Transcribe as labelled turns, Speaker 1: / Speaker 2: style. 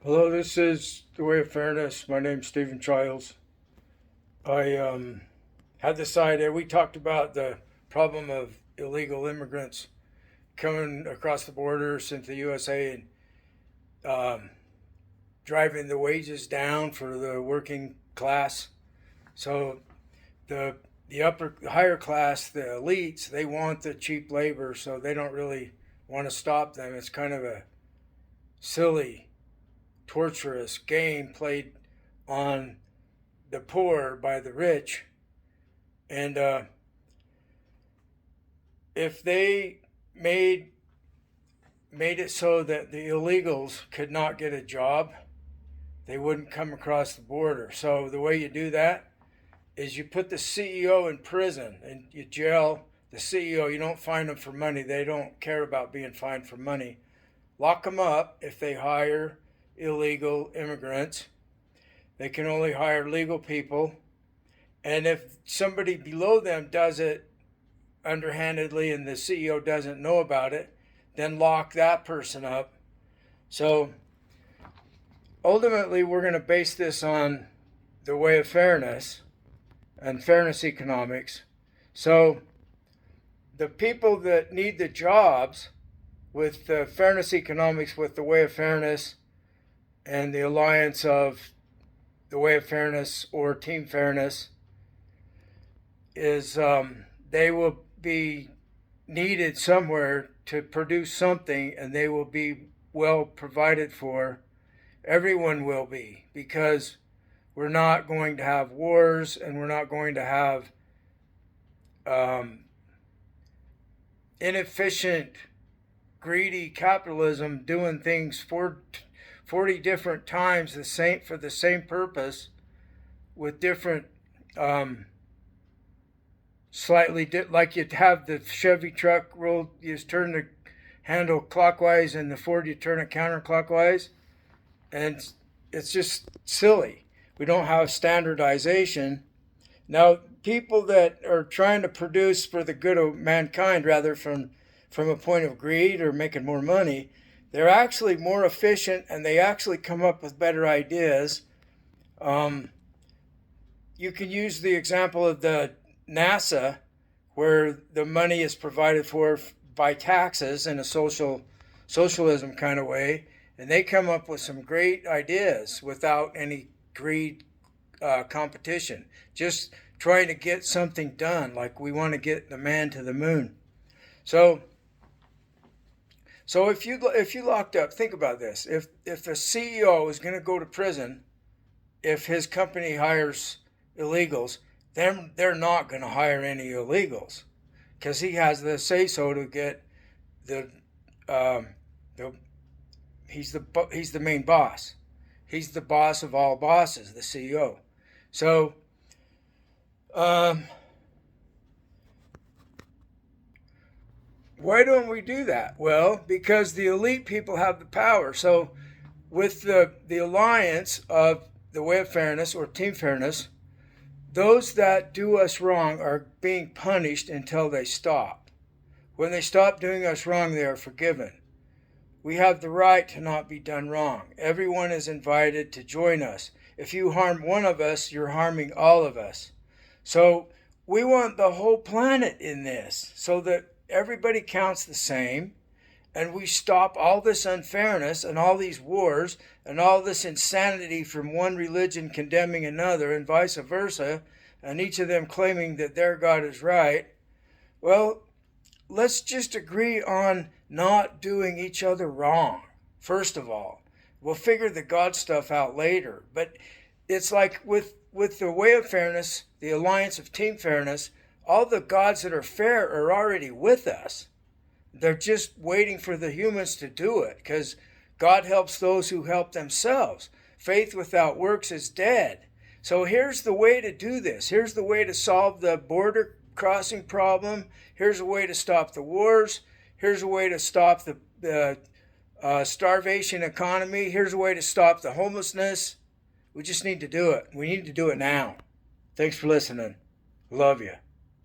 Speaker 1: Hello, this is The Way of Fairness. My name's Stephen Childs. I had this idea. We talked about the problem of illegal immigrants coming across the borders into the USA and um, driving the wages down for the working class. So the higher class, the elites, they want the cheap labor, so they don't really want to stop them. It's kind of a silly, torturous game played on the poor by the rich. And if they made it so that the illegals could not get a job, they wouldn't come across the border. So the way you do that is you put the CEO in prison and you jail the CEO. You don't fine them for money. They don't care about being fined for money. Lock them up if they hire illegal immigrants. They can only hire legal people. And if somebody below them does it underhandedly and the CEO doesn't know about it, then lock that person up. So ultimately, we're going to base this on the way of fairness and fairness economics. So the people that need the jobs with the fairness economics, with the way of fairness and the alliance of the way of fairness or team fairness, is they will be needed somewhere to produce something, and they will be well provided for. Everyone will be, because we're not going to have wars, and we're not going to have inefficient, greedy capitalism doing things 40 different times the same for the same purpose, with different like you'd have the Chevy truck roll, you just turn the handle clockwise, and the Ford you turn it counterclockwise, and it's just silly. We don't have standardization. Now, people that are trying to produce for the good of mankind rather from a point of greed or making more money, they're actually more efficient, and they actually come up with better ideas. You can use the example of the NASA, where the money is provided for by taxes in a socialism kind of way, and they come up with some great ideas without any greed competition. Just trying to get something done, like we want to get the man to the moon. So if you locked up, think about this: if the CEO is going to go to prison if his company hires illegals, then they're not going to hire any illegals, because he has the say so to get the he's the main boss. He's the boss of all bosses, the CEO. So why don't we do that? Well, because the elite people have the power. So with the alliance of the way of fairness or team fairness, those that do us wrong are being punished until they stop. When they stop doing us wrong, they are forgiven. We have the right to not be done wrong. Everyone is invited to join us. If you harm one of us, you're harming all of us. So we want the whole planet in this, so that everybody counts the same, and we stop all this unfairness and all these wars and all this insanity from one religion condemning another and vice versa, and each of them claiming that their God is right. Well, let's just agree on not doing each other wrong, first of all. We'll figure the God stuff out later. But it's like with the way of fairness, the alliance of team fairness, all the gods that are fair are already with us. They're just waiting for the humans to do it, because God helps those who help themselves. Faith without works is dead. So here's the way to do this. Here's the way to solve the border crossing problem. Here's a way to stop the wars. Here's a way to stop the starvation economy. Here's a way to stop the homelessness. We just need to do it. We need to do it now. Thanks for listening. Love you.